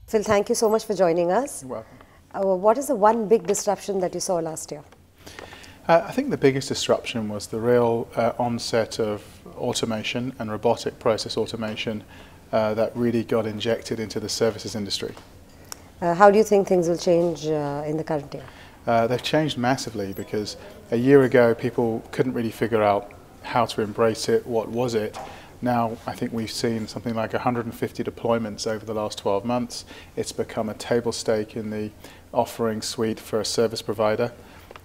Phil, thank you so much for joining us. You're welcome. What is the one big disruption that you saw last year? I think the biggest disruption was the real onset of automation and robotic process automation that really got injected into the services industry. How do you think things will change in the current year? They've changed massively because a year ago people couldn't really figure out how to embrace it, what was it. Now I think we've seen something like 150 deployments over the last 12 months. It's become a table stake in the offering suite for a service provider,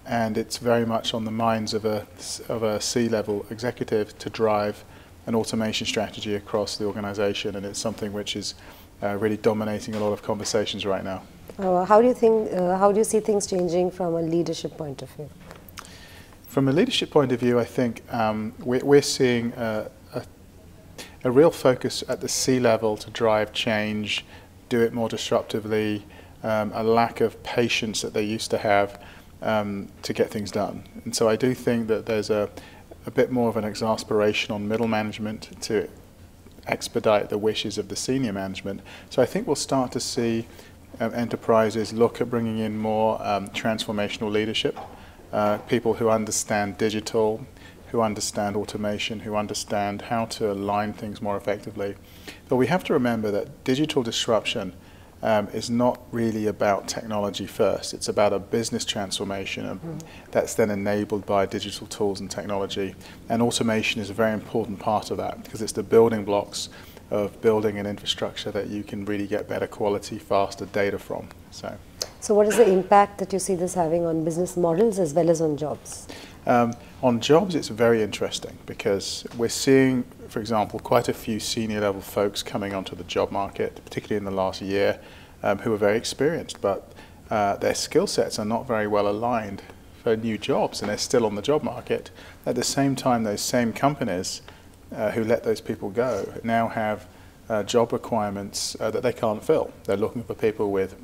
and it's very much on the minds of a C-level executive to drive an automation strategy across the organization, and it's something which is really dominating a lot of conversations right now. How do you see things changing from a leadership point of view? From a leadership point of view, I think we're seeing a real focus at the C-level to drive change, do it more disruptively, a lack of patience that they used to have to get things done. And so I do think that there's a bit more of an exasperation on middle management to expedite the wishes of the senior management. So I think we'll start to see enterprises look at bringing in more transformational leadership, people who understand digital, who understand automation, who understand how to align things more effectively. But we have to remember that digital disruption is not really about technology first. It's about a business transformation that's then enabled by digital tools and technology. And automation is a very important part of that because it's the building blocks of building an infrastructure that you can really get better quality, faster data from. So what is the impact that you see this having on business models as well as on jobs? On jobs, it's very interesting because we're seeing, for example, quite a few senior level folks coming onto the job market, particularly in the last year, who are very experienced, but their skill sets are not very well aligned for new jobs, and they're still on the job market. At the same time, those same companies who let those people go now have job requirements that they can't fill. They're looking for people with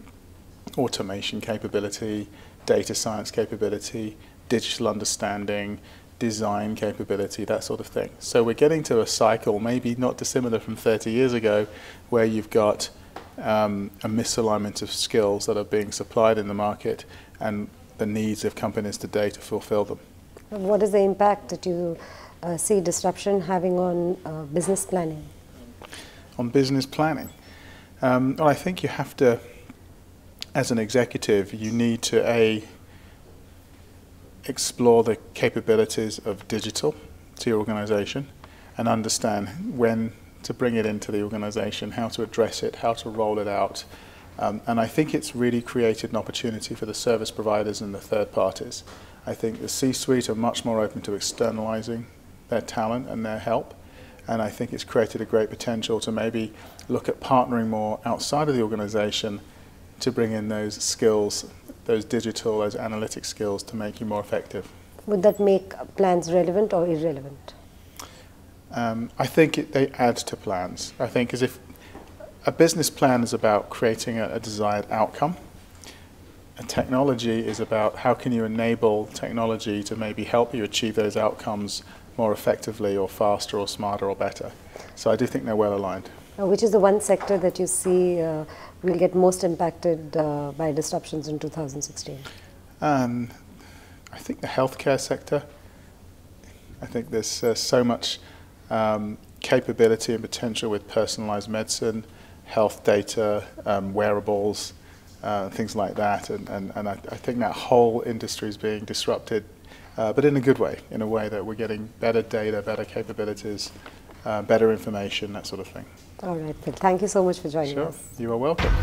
automation capability, data science capability, digital understanding, design capability, that sort of thing. So we're getting to a cycle, maybe not dissimilar from 30 years ago, where you've got a misalignment of skills that are being supplied in the market and the needs of companies today to fulfill them. And what is the impact that you see disruption having on business planning? On business planning? Well, I think you have to, as an executive, you need to explore the capabilities of digital to your organization and understand when to bring it into the organization, how to address it, how to roll it out. And I think it's really created an opportunity for the service providers and the third parties. I think the C-suite are much more open to externalizing their talent and their help. And I think it's created a great potential to maybe look at partnering more outside of the organization to bring in those skills, those digital, those analytic skills to make you more effective. Would that make plans relevant or irrelevant? I think they add to plans. I think as if a business plan is about creating a desired outcome, a technology is about how can you enable technology to maybe help you achieve those outcomes more effectively or faster or smarter or better. So I do think they're well aligned. Which is the one sector that you see will get most impacted by disruptions in 2016? I think the healthcare sector. I think there's so much capability and potential with personalized medicine, health data, wearables, things like that. And I think that whole industry is being disrupted, but in a good way, in a way that we're getting better data, better capabilities, better information, that sort of thing. All right, Phil. Thank you so much for joining us. Sure. You are welcome.